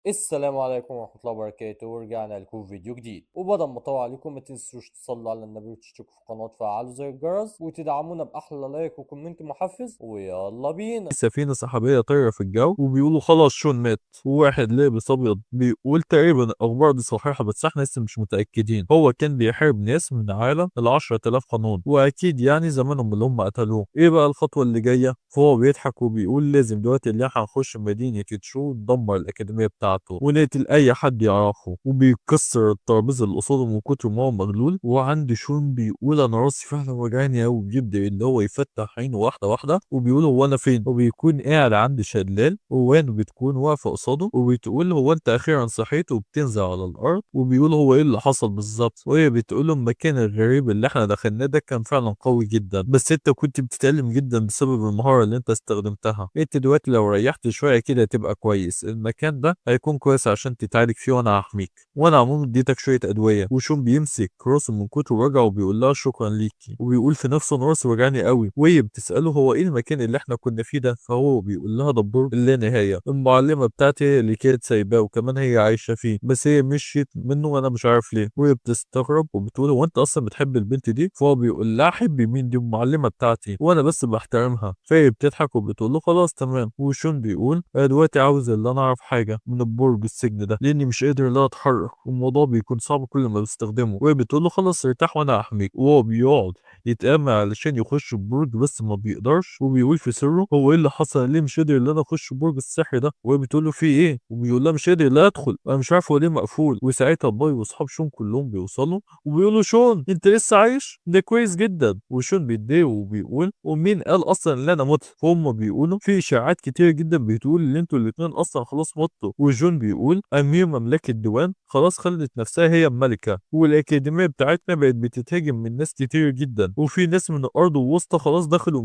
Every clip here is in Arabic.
السلام عليكم ورحمة الله وبركاته، ورجعنا لكم في فيديو جديد. وبدل ما اطول عليكم ما تنسوش تصلوا على النبي وتشتركوا في القناة وتفعلوا زر الجرس وتدعمونا بأحلى لايك وكومنت محفز، ويلا بينا. سفينة سحابية طايرة في الجو وبيقولوا خلاص شون مات، وواحد لابس أبيض بيقول تقريبا الأخبار دي صحيحة بس احنا لسه مش متأكدين. هو كان بيحارب ناس من عالم ال10,000 قانون، وأكيد يعني زمانهم اللي هم قتلوه. إيه بقى الخطوة اللي جاية؟ فهو بيضحك وبيقول لازم دلوقتي اللي احنا هنخش مدينة تشو ندمر الأكاديمية بتاعته ونقتل أي حد يعرفه، وبيكسر الترابيزة اللي قصاده من كتر ما هو مغلول. وعند شون بيقول أنا راسي فعلا وجعاني أوي، وبيبدأ اللي هو يفتح عينه واحدة واحدة وبيقول هو أنا فين، وبيكون قاعد عند شلال ووان بتكون واقفة قصاده وبتقول هو أنت أخيرا صحيت، وبتنزل على الأرض وبيقول هو إيه اللي حصل بالظبط، وهي بتقول له المكان الغريب اللي احنا دخلناه ده كان فعلا قوي جدا، بس أنت كنت بتتألم جدا بسبب المهارة اللي أنت استخدمتها. أنت دلوقتي لو ريحت شوية كده هتبقى كويس، المكان ده هيكون كويس عشان تتعالج فيه وأنا هحميك، وأنا عموما اديتك شوية أدوية. وشون بيمسك راسه من كتر وجعه وبيقول لها شكرا ليكي، وبيقول في نفسه أنا راسي وجعني قوي، وهي بتسأله هو إيه المكان اللي احنا كنا فيه ده، فهو بيقول لها ده برج اللا نهاية، المعلمة بتاعتي هي اللي كانت سايباه وكمان هي عايشة فيه، بس هي مشيت منه وأنا مش عارف ليه. وهي بتستغرب وبتقول هو أنت أصلا بتحب البنت دي؟ فهو بيقول لها حبي مين دي؟ المعلمة بتاعتي وأنا بس بحترمها. فهي بتضحك وبتقول له خلاص تمام. وشون بيقول أنا دلوقتي عاوز اللي أنا أعرف حاجة من البرج السجن ده لأني مش قادر لا أتحرك، والموضوع بيكون صعب كل ما بستخدمه. وهي بتقول له خلاص ارتاح وأنا أحميك. وهو بيقعد يتآمر علشان يخش البرج بس ما بيقدرش، وبيقول في سره هو ايه اللي حصل ليه مش قادر ان انا اخش البرج السحري ده. وهي بتقول له في ايه، وبيقول لها مش قادر لا ادخل، انا مش عارف هو ليه مقفول. وساعتها باي واصحاب شون كلهم بيوصلوا وبيقولوا شون انت لسه عايش، ده كويس جدا. وشون بيتضايق وبيقول ومين قال اصلا ان انا مت؟ فهم بيقولوا في اشاعات كتير جدا بتقول ان انتوا الاتنين اصلا خلاص متوا. وجون بيقول امير مملكه ديوان خلاص خلت نفسها هي الملكه، والاكاديميه بتاعتنا بقت بتتهاجم من ناس كتير جدا، وفي ناس من الارض والوسطى خلاص دخلوا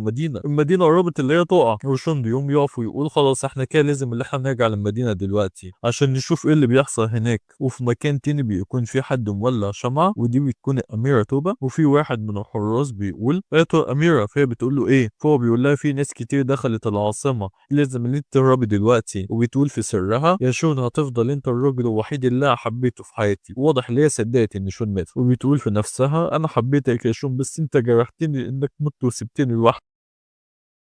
المدينه قربت اللي هي تقع. روشان بيقوم يقف ويقول خلاص احنا كده لازم اللي احنا نرجع للمدينه دلوقتي عشان نشوف ايه اللي بيحصل هناك. وفي مكان تاني بيكون في حد مولع شمعة، ودي بتكون الاميره توبه، وفي واحد من الحراس بيقول ايه اميره، فهي بتقول له ايه، فهو بيقول لها في ناس كتير دخلت العاصمه لازم ان انت تهربي دلوقتي. وبتقول في سرها يا شون هتفضل انت الراجل الوحيد اللي انا حبيته في حياتي. واضح ان هي صدقت ان شون مات، وبتقول في نفسها انا حبيتك يا شون بس انت جرحتني لانك مت وسبتني لوحدي.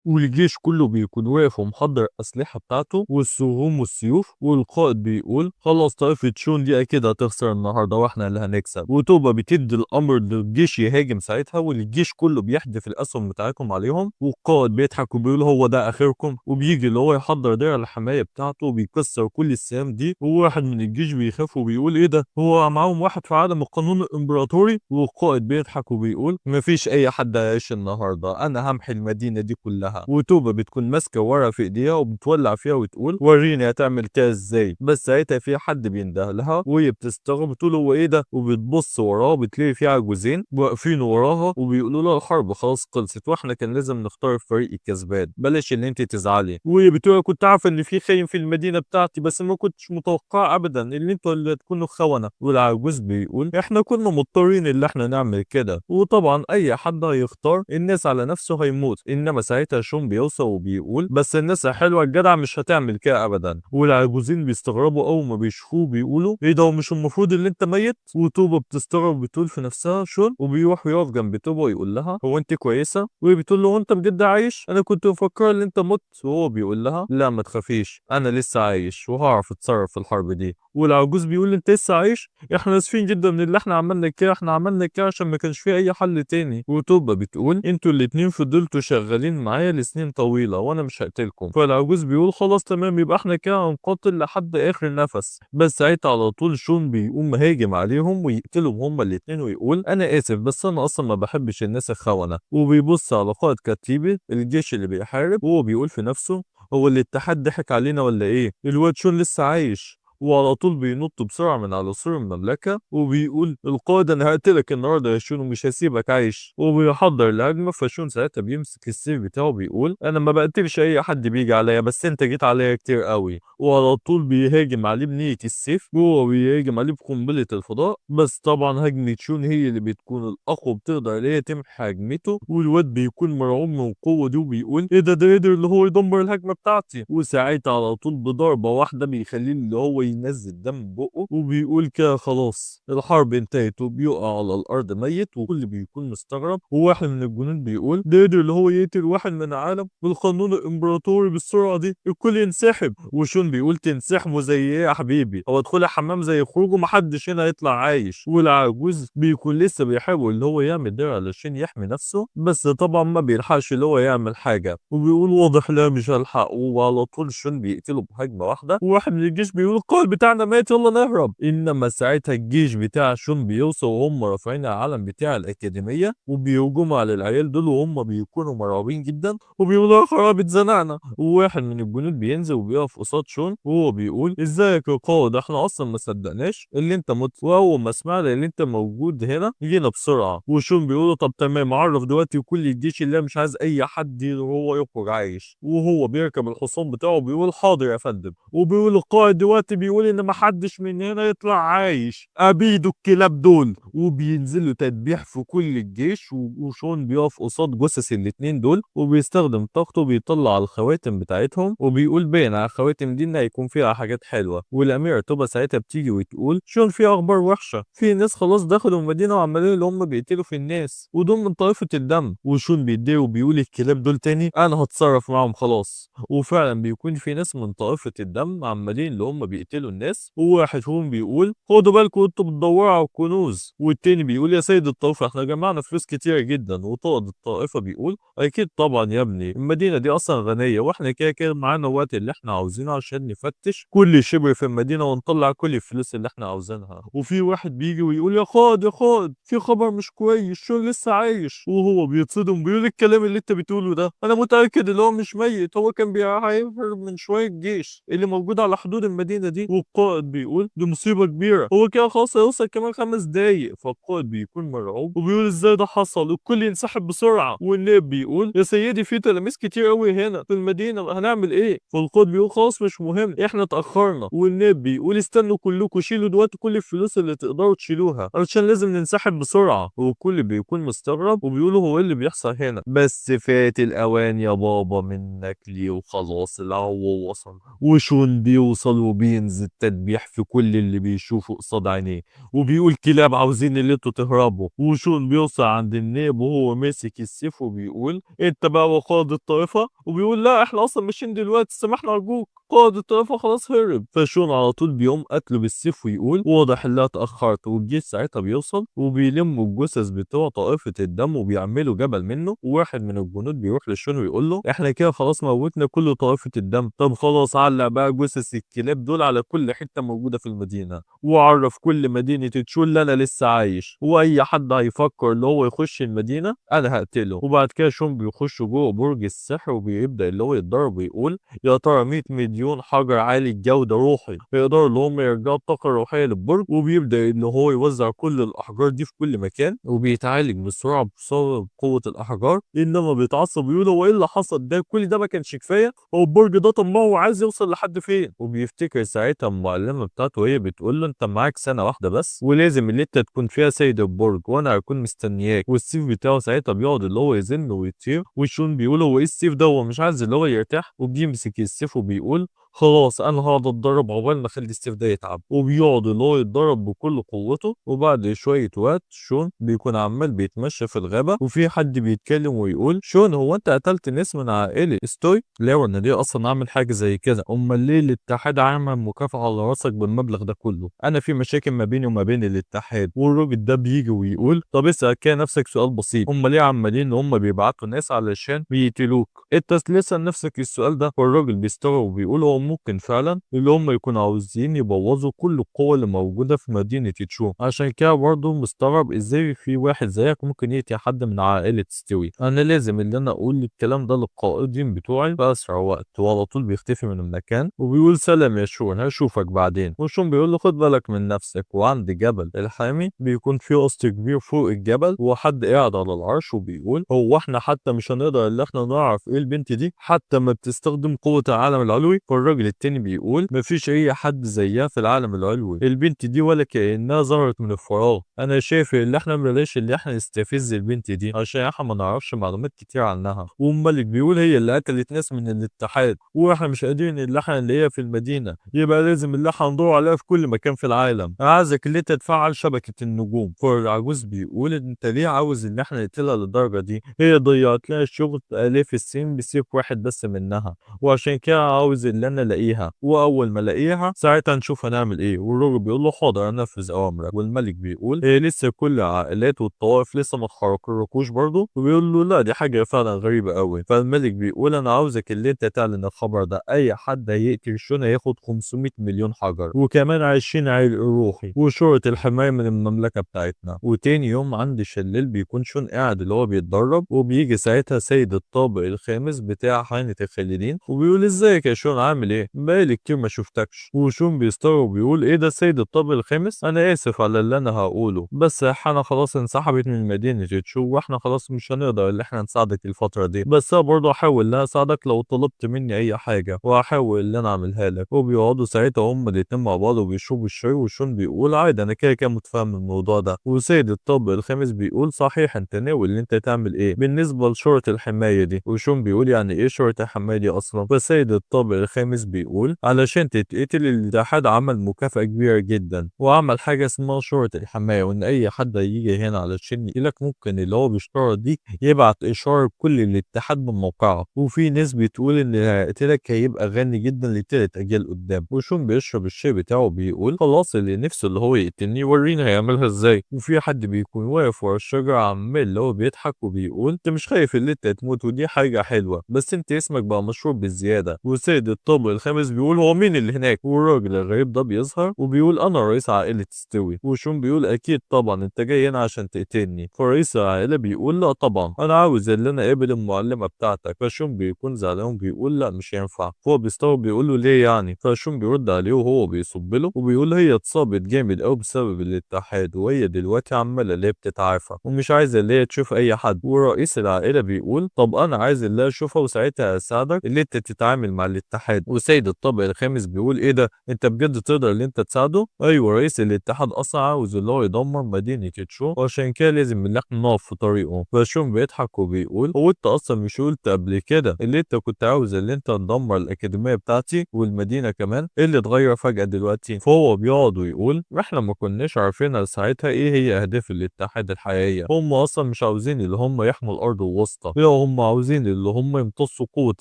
والجيش كله بيكون واقف ومحضر الأسلحة بتاعته والسهوم والسيوف، والقائد بيقول خلاص طائفة شون دي أكيد هتخسر النهاردة وإحنا اللي هنكسب. وتوبا بتدي الأمر للجيش يهاجم ساعتها، والجيش كله بيحدف الأسهم بتاعتهم عليهم، والقائد بيضحك وبيقول هو ده آخركم، وبيجي اللي هو يحضر درع الحماية بتاعته وبيكسر كل السهام دي. وواحد من الجيش بيخاف وبيقول إيه ده، هو معاهم واحد في عالم القانون الإمبراطوري؟ والقائد بيضحك وبيقول مفيش أي حد هيعيش النهاردة، أنا همحي المدينة دي كلها. وتوبة بتكون ماسكة ورقة في ايديها وبتولع فيها وتقول وريني هتعمل كده ازاي. بس ساعتها في حد بينده لها وهي بتستغرب بتقول هو ايه ده، وبتبص وراها بتلاقي في عجوزين واقفين وراها وبيقولوا لها الحرب خلاص خلصت واحنا كان لازم نختار الفريق الكسبان، بلاش ان انت تزعلي. وهي بتقول كنت عارفه ان في خاين في المدينه بتاعتي بس ما كنتش متوقعه ابدا ان انتوا اللي تكونوا خونه. والعجوز بيقول احنا كنا مضطرين ان احنا نعمل كده، وطبعا اي حد هيختار الناس على نفسه هيموت. انما ساعتها شون بيوصل وبيقول بس الناس الحلوه الجدعه مش هتعمل كده ابدا. والعجوزين بيستغربوا اول ما بيشوفوه بيقولوا ايه ده، مش المفروض ان انت ميت؟ وطوبه بتستغرب بتقول في نفسها شون، وبيروح يقف جنب طوبه ويقول لها هو انت كويسه؟ وهي بتقول له هو انت بجد عايش؟ انا كنت مفكر ان انت مت. وهو بيقول لها لا ما تخافيش انا لسه عايش وهعرف اتصرف في الحرب دي. والعجوز بيقول انت لسه عايش؟ احنا اسفين جدا من اللي احنا عملنا كده، احنا عملنا كده عشان ما كانش في اي حل تاني. وتوبة بتقول انتوا الاتنين فضلتوا شغالين معايا لسنين طويلة وانا مش هقتلكم. فالعجوز بيقول خلاص تمام يبقى احنا كده هنقاتل لحد اخر نفس. بس ساعتها على طول شون بيقوم هاجم عليهم ويقتلهم هما الاتنين ويقول انا اسف بس انا اصلا ما بحبش الناس الخونة. وبيبص على قائد كتيبة الجيش اللي بيحارب وهو بيقول في نفسه هو الاتحاد ضحك علينا ولا ايه، الواد شون لسه عايش. وعلى طول بينط بسرعة من على سور المملكة وبيقول القائد أنا هقتلك النهاردة يا شون ومش هسيبك عايش. وبيحضر الهجمة، فشون ساعتها بيمسك السيف بتاعه بيقول أنا ما بقتلش أي حد بيجي عليا بس أنت جيت عليا كتير قوي. وعلى طول بيهاجم عليه بنية السيف وهو بيهاجم عليه بقنبلة الفضاء، بس طبعا هجمة شون هي اللي بتكون الأقوى بتقدر اللي هي تمحي هجمته. والواد بيكون مرعوب من القوة دي وبيقول إيه ده قدر اللي هو يدمر الهجمة بتاعتي. وساعتها على طول بضربة واحدة بيخليه اللي هو وينزل دم بقه وبيقول كده خلاص الحرب انتهت، وبيقع على الارض ميت والكل بيكون مستغرب. وواحد من الجنود بيقول ده قدر اللي هو يقتل واحد من العالم بالقانون الامبراطوري بالسرعه دي، الكل ينسحب. وشون بيقول تنسحبوا زي ايه يا حبيبي، هو ادخل الحمام زي خروجه، محدش هنا هيطلع عايش. والعجوز بيكون لسه بيحاول اللي هو يعمل درع علشان يحمي نفسه، بس طبعا ما بيلحقش اللي هو يعمل حاجه، وبيقول واضح لا مش هلحق. وعلى طول شون بيقتله بهجمه واحده، وواحد من الجيش بيقول القائد بتاعنا مات يلا نهرب. انما ساعتها الجيش بتاع شون بيوصل وهم رافعين العلم بتاع الاكاديميه وبيهجموا على العيال دول، وهم بيكونوا مرعوبين جدا وبيقولوا يا خراب اتزنقنا. وواحد من الجنود بينزل وبيقف قصاد شون وهو بيقول ازيك يا قائد، احنا اصلا ما صدقناش اللي انت مت، واول ما سمعنا اللي انت موجود هنا جينا بسرعه. وشون بيقول طب تمام، عرف دلوقتي كل الجيش اللي مش عايز اي حد وهو يخرج عايش. وهو بيركب الحصان بتاعه بيقول حاضر يا فندم. وبيقول القائد دلوقتي بيقول ان ما حدش من هنا يطلع عايش، ابيدوا الكلاب دول. وبينزلوا تدبيح في كل الجيش، وشون بيقف قصاد جثث الاتنين دول وبيستخدم طاقته بيطلع الخواتم بتاعتهم، وبيقول باين على الخواتم دي ان هيكون فيها حاجات حلوه. والاميره توبا ساعتها بتيجي وتقول شون في اخبار وحشه، في ناس خلاص دخلوا المدينه وعمالين اللي هم بيقتلوا في الناس ودول من طائفه الدم. وشون بيتضايق وبيقول الكلاب دول تاني انا هتصرف معاهم خلاص. وفعلا بيكون في ناس من طائفه الدم عمالين اللي هم بيقتلوا الناس، وواحد فيهم بيقول خدوا بالكم انتوا بتدوروا على الكنوز، والتاني بيقول يا سيد الطائفه احنا جمعنا فلوس كتيره جدا. وطائد الطائفه بيقول اكيد طبعا يا ابني، المدينه دي اصلا غنيه واحنا كده كده معانا الوقت اللي احنا عاوزينه عشان نفتش كل شبر في المدينه ونطلع كل الفلوس اللي احنا عاوزينها. وفي واحد بيجي ويقول يا خالد يا خالد في خبر مش كويس، شون لسه عايش. وهو بيتصدم بيقول الكلام اللي انت بتقوله ده انا متاكد ان هو مش ميت، هو كان بيهرب من شويه جيش اللي موجود على حدود المدينه دي. والقائد بيقول دي مصيبه كبيره، هو كده خلاص هيوصل كمان 5 دقايق. فالقائد بيكون مرعوب وبيقول ازاي ده حصل، الكل ينسحب بسرعه. والنائب بيقول يا سيدي في تلاميذ كتير قوي هنا في المدينه هنعمل ايه. فالقائد بيقول خلاص مش مهم احنا اتاخرنا. والنائب بيقول استنوا كلكم شيلوا دلوقتي كل الفلوس اللي تقدروا تشيلوها علشان لازم ننسحب بسرعه. والكل بيكون مستغرب وبيقولوا هو ايه اللي بيحصل هنا، بس فات الاوان يا بابا منك ليه وخلاص العو وصل. وشون بيوصل وبينزل تدبيح في كل اللي بيشوفه قصاد عينيه، وبيقول كلاب عاوزين اللي انتوا تهربوا. وشون بيوصل عند النائب وهو ماسك السيف وبيقول انت بقى وقائد الطائفه، وبيقول لا احنا اصلا ماشيين دلوقتي سامحنا ارجوك، قائد الطائفه خلاص هرب. فشون على طول بيقوم قتله بالسيف ويقول واضح ان انا اتاخرت. والجيش ساعتها بيوصل وبيلموا الجثث بتوع طائفه الدم وبيعملوا جبل منه. وواحد من الجنود بيروح لشون ويقول له احنا كده خلاص موتنا كل طائفه الدم، طب خلاص علق بقى جثث الكلاب دول على كل حته موجوده في المدينه، وعرف كل مدينه تشون ان انا لسه عايش، واي حد هيفكر ان هو يخش المدينه انا هقتله. وبعد كده شون بيخش جوه برج السحر وبيبدا اللي هو يتضرب ويقول يا ترى 100 مليون حجر عالي الجوده روحي يقدروا اللي هم يرجعوا الطاقه الروحيه للبرج. وبيبدا ان هو يوزع كل الاحجار دي في كل مكان، وبيتعالج بسرعه بسبب قوه الاحجار. انما بيتعصب ويقول هو ايه اللي حصل ده، كل ده ما كانش كفايه، هو البرج ده طب ما هو عايز يوصل لحد فين. وبيفتكر ساعتها المعلمه بتاعته وهي بتقول له انت معاك سنه واحده بس ولازم اللي انت تكون فيها سيد البرج وانا هكون مستنياك. والسيف بتاعه ساعتها بيقعد اللي هو يزن ويطير. وشون بيقول هو ايه السيف ده، هو مش عايز اللي هو يرتاح، وبيمسك السيف وبيقول خلاص انا هقعد اتدرب عقبال ما اخلي السيف ده يتعب. وبيقعد اللي هو يتدرب بكل قوته. وبعد شويه وقت شون بيكون عمال بيتمشى في الغابه وفي حد بيتكلم ويقول شون هو انت قتلت ناس من عائله ستوي؟ لا وانا ليه اصلا اعمل حاجه زي كده، امال ليه الاتحاد عمل مكافاه على راسك بالمبلغ ده كله، انا في مشاكل ما بيني وما بين الاتحاد. والراجل ده بيجي ويقول طب اسال كده نفسك سؤال بسيط، هم ليه عمالين ان هم بيبعتوا ناس علشان بيقتلوك، انت ليه اسال نفسك السؤال ده. والراجل بيستغرب وبيقول هو ممكن فعلا اللي هم يكونوا عاوزين يبوظوا كل القوة اللي موجودة في مدينة تشو، عشان كده برضه مستغرب ازاي في واحد زيك ممكن يقتل حد من عائلة ستوي. انا لازم اللي انا اقول الكلام ده للقائدين بتوعي في اسرع وقت. وعلى طول بيختفي من المكان وبيقول سلام يا شون هشوفك بعدين. وشون بيقول له خد بالك من نفسك. وعند جبل الحامي بيكون في قصر كبير فوق الجبل وحد قاعد على العرش وبيقول هو احنا حتى مش هنقدر ان احنا نعرف ايه البنت دي حتى ما بتستخدم قوة العالم العلوي. فالراجل والراجل التاني بيقول مفيش اي حد زيها في العالم العلوي، البنت دي ولا كأنها ظهرت من الفراغ. انا شايف ان احنا بلاش اللي احنا نستفز البنت دي عشان احنا ما نعرفش معلومات كتير عنها. والملك بيقول هي اللي قتلت ناس من الاتحاد واحنا مش قادرين اللي احنا نلاقيها في المدينه، يبقى لازم اللي احنا ندور عليها في كل مكان في العالم. انا عايزك اللي انت تفعل شبكه النجوم. فالعجوز بيقول انت ليه عاوز ان احنا نقتلها للدرجه دي؟ هي ضيعت لنا شغل الاف السنين بسيف واحد بس منها، وعشان كده عاوز ان انا الاقيها، واول ما الاقيها ساعتها نشوف هنعمل ايه. والراجل بيقول له حاضر انفذ اوامرك. والملك بيقول هي لسه كل العائلات والطوائف لسه ما اتحركوش برضه، وبيقول له لا دي حاجه فعلا غريبه قوي. فالملك بيقول انا عاوزك اللي انت تعلن الخبر ده، اي حد هيقتل شون هياخد 500 مليون حجر وكمان 20 عرق روحي وشرطه الحمايه من المملكه بتاعتنا. وتاني يوم عند شلال بيكون شون قاعد اللي هو بيتدرب، وبيجي ساعتها سيد الطابق الخامس بتاع حانة الخالدين وبيقول ازيك يا شون عامل ايه؟ بقالي كتير ما شفتكش. وشون بيستغرب وبيقول ايه ده سيد الطابق الخامس؟ انا اسف على اللي انا هقوله، بس حنا خلاص انسحبت من مدينة تشو واحنا خلاص مش هنقدر ان احنا نساعدك الفترة دي، بس انا برضه هحاول ان انا اساعدك لو طلبت مني اي حاجة، وهحاول ان انا اعملها لك. وبيقعدوا ساعتها هما الاتنين مع بعض وبيشربوا الشاي، وشون بيقول عادي انا كده كده متفاهم الموضوع ده. وسيد الطابق الخامس بيقول صحيح انت ناوي ان انت تعمل ايه بالنسبة لشرطة الحماية دي؟ وشون بيقول يعني ايه شرطة الحماية دي اصلا؟ فسيد الطابق الخامس بيقول علشان تتقتل الاتحاد عمل مكافأة كبيرة جدا وعمل حاجة اسمها شرطة الحماية، وان اي حد هيجي هنا علشان يقتلك ممكن اللي هو بيشترط دي يبعت اشارة لكل الاتحاد من موقعه. وفي ناس بتقول ان اللي هيقتلك هيبقى غني جدا لتلت اجيال قدام. وشون بيشرب الشاي بتاعه بيقول خلاص اللي نفسه اللي هو يقتلني وريني هيعملها ازاي. وفي حد بيكون واقف ورا الشجرة عمال اللي هو بيضحك وبيقول انت مش خايف ان انت تموت ودي حاجة حلوة، بس انت اسمك بقى مشهور بالزيادة. وسيد الطابق الخامس بيقول هو مين اللي هناك؟ والراجل الغريب ده بيظهر وبيقول انا رئيس عائلة ستوي. وشون بيقول اكيد طبعا انت جاي هنا عشان تقتلني. فرئيس العائلة بيقول لا طبعا انا عاوز اللي انا اقابل المعلمة بتاعتك. فشون بيكون زعلان بيقول لا مش ينفع. فهو بيستغرب بيقول له ليه يعني؟ فشون بيرد عليه وهو بيصب له وبيقول هي اتصابت جامد قوي بسبب الاتحاد، وهي دلوقتي عمالة اللي هي بتتعافى ومش عايزة اللي هي تشوف اي حد. ورئيس العائلة بيقول طب انا عايز اللي هي اشوفها وساعتها اساعدك اللي انت تتعامل مع الاتحاد. وسيد الطابق الخامس بيقول ايه ده انت بجد تقدر اللي انت تساعده؟ ايوه رئيس الاتحاد اصلا عاوز اللي هو يدمر مدينة تشو وعشان كده لازم اللي احنا نقف في طريقه. فشون بيضحك وبيقول هو انت اصلا مش قلت قبل كده اللي انت كنت عاوز اللي انت تدمر الاكاديمية بتاعتي والمدينة كمان؟ ايه اللي اتغير فجأة دلوقتي؟ فهو بيقعد ويقول احنا ما كناش عارفين ساعتها ايه هي اهداف الاتحاد الحقيقية، هم اصلا مش عاوزين اللي هم يحموا الارض الوسطى، لا هم عاوزين اللي هم يمتصوا قوة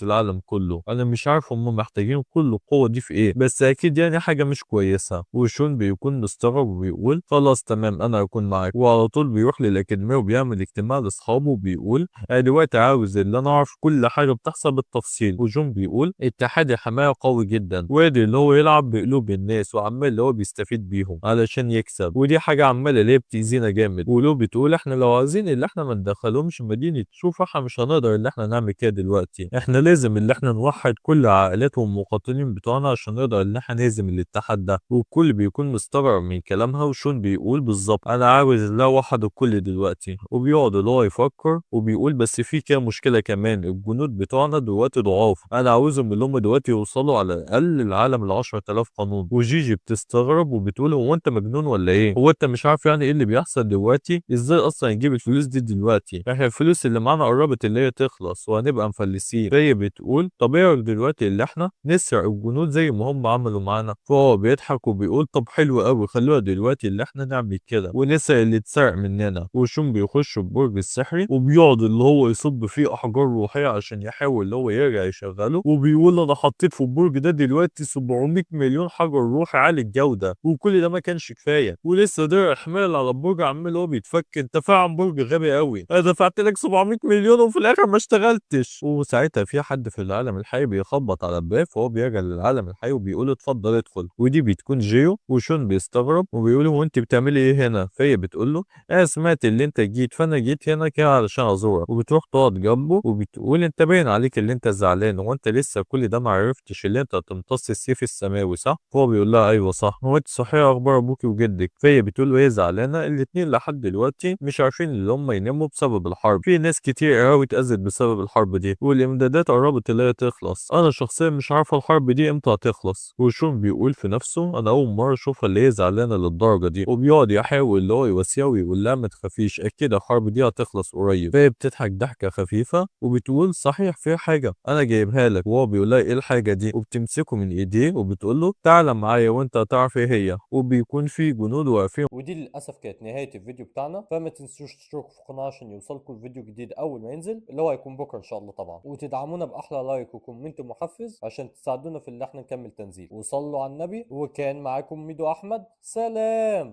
العالم كله. انا مش عارف هم محتاجين كل القوة دي في ايه، بس اكيد يعني حاجة مش كويسة. وشون بيكون مستغرب وبيقول خلاص تمام انا هكون معاك. وعلى طول بيروح للاكاديمية وبيعمل اجتماع لاصحابه وبيقول انا دلوقتي عاوز اللي انا اعرف كل حاجة بتحصل بالتفصيل. وجون بيقول اتحاد الحماية قوي جدا وقادر اللي هو يلعب بقلوب الناس وعمال اللي هو بيستفيد بيهم علشان يكسب، ودي حاجة عمالة اللي هي بتأذينا جامد. ولو بتقول احنا لو عايزين اللي احنا ما ندخلهمش مدينة شوف احنا مش هنقدر اللي احنا نعمل كده دلوقتي، احنا لازم اللي احنا نوحد كل عائلات والمقاتلين بتوعنا عشان نقدر ان احنا نهزم الاتحاد ده. والكل بيكون مستغرب من كلامها. وشون بيقول بالظبط انا عاوز اللي اوحد الكل دلوقتي. وبيقعد اللي هو يفكر وبيقول بس في كده مشكلة كمان، الجنود بتوعنا دلوقتي ضعاف، انا عاوزهم اللي هم دلوقتي يوصلوا على الاقل العالم ال 10000 قانون. وجيجي بتستغرب وبتقول هو انت مجنون ولا ايه؟ هو انت مش عارف يعني ايه اللي بيحصل دلوقتي؟ ازاي اصلا نجيب الفلوس دي دلوقتي؟ احنا الفلوس اللي معانا قربت اللي هي تخلص وهنبقى مفلسين. فهي بتقول طب ايه رأيك دلوقتي اللي احنا نسرق الجنود زي ما هم عملوا معانا؟ فهو بيضحك وبيقول طب حلو قوي خلوها دلوقتي اللي احنا نعمل كده ونسرق اللي اتسرق مننا. وشون بيخش البرج السحري وبيقعد اللي هو يصب فيه احجار روحيه عشان يحاول اللي هو يرجع يشغله. وبيقول انا حطيت في البرج ده دلوقتي 700 مليون حجر روحي عالي الجوده وكل ده ما كانش كفايه، ولسه درع حمال على البرج عمال هو بيتفك. انت فعلا برج غبي قوي، انا دفعت لك 700 مليون وفي الاخر ما اشتغلتش. وساعتها في حد في العالم الحي بيخبط على الباب فهو بيرجع للعالم الحي وبيقول اتفضل ادخل. ودي بتكون جيو. وشون بيستغرب وبيقول هو انت بتعملي ايه هنا؟ فهي بتقول له انا سمعت اللي انت جيت فانا جيت هنا كده علشان ازورك. وبتروح تقعد جنبه وبتقول انت باين عليك اللي انت زعلان، هو انت لسه كل ده ما عرفتش اللي انت تمتص السيف السماوي صح؟ فهو بيقول لها ايوه صح. هو انت صحيح اخبار ابوكي وجدك؟ فهي بتقول له هي زعلانه، الاتنين لحد دلوقتي مش عارفين اللي هم يناموا بسبب الحرب، في ناس كتير قوي اتأذت بسبب الحرب دي والامدادات قربت اللي هي تخلص، انا شخصيا مش عارف عارفة الحرب دي امتى هتخلص. وشون بيقول في نفسه أنا أول مرة أشوفها اللي هي زعلانة للدرجة دي، وبيقعد يحاول اللي هو يواسيها ويقول لها ما تخافيش أكيد الحرب دي هتخلص قريب. فهي بتضحك ضحكة خفيفة وبتقول صحيح في حاجة أنا جايبها لك، وهو بيقول لها إيه الحاجة دي، وبتمسكه من إيديه وبتقول له تعالى معايا وأنت هتعرف إيه هي. وبيكون في جنود واقفين. ودي للاسف كانت نهايه الفيديو بتاعنا، فما تنسوش تشتركوا في القناه عشان يوصلكم الفيديو الجديد اول ما ينزل، اللي هو هيكون بكره ان شاء الله طبعا، وتدعمونا باحلى لايك وكومنت محفز عشان تساعدونا في اللي احنا نكمل تنزيل. وصلوا على النبي، وكان معاكم ميدو احمد، سلام.